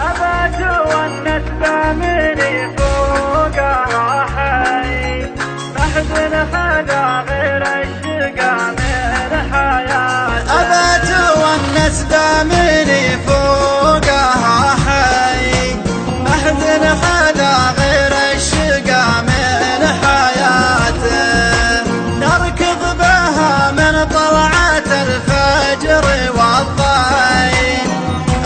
أبات والنسبة مني فوقها حي، محزن هذا غير الشقا من حياته. أبات والنسبة مني فوقها حي، محزن هذا غير الشقا من حياته. نركض بها من طلعة الفجر والضيم،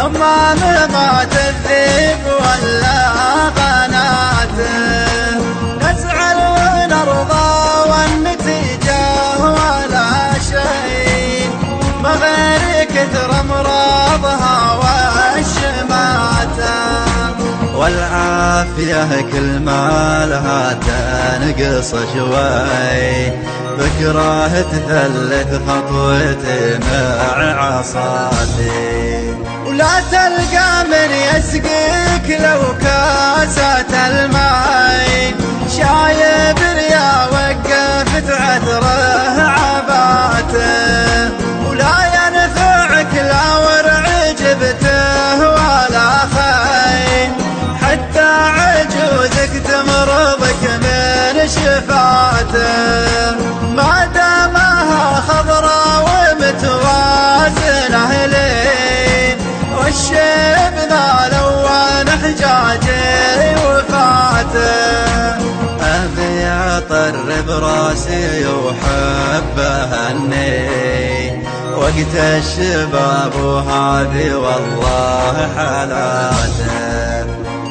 أما مضات الذئب ولا قناته. نزعل ونرضى والنتيجة ولا شيء، ما غير كثر امراضها والشماتة. والعافية كل ما لها تنقص شوي، بكره تثلث خطوتي مع عصاتي. ولا تلقى من يسقيك لو كاسة الماي، شايب ريا وقفت عثره عباته. ولا ينفعك لا ورع جبته ولا خيم، حتى عجوزك تمرضك من شفاته. ما دامها خضرا ومتوازنه لين، والشيب ذا لون حجاجي وفاته. أبي أطرب راسي وحبه هني، وقت الشباب وهذه والله حالاته.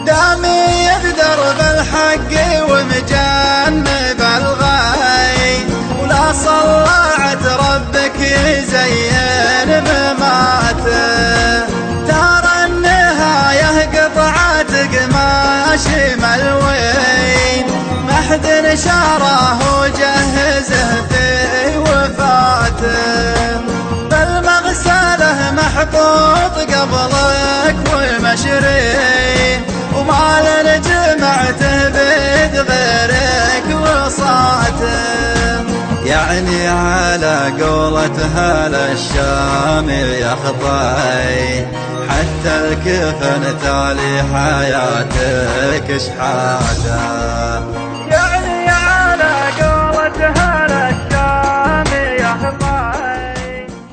دامي يقدر بالحق ومجنب الغي، ولا صلعت ربك يزين مماته. ترى النهاية قطعة قماش ملوين، محد شاره وجهزه في وفاته. بالمغسله محطوط قبلك والمشرين، وما لجمعته بيد غيرك وصاته. يعني على قولة أهل الشام يا خطاي، حتى الكفن تالي حياتك شحاته.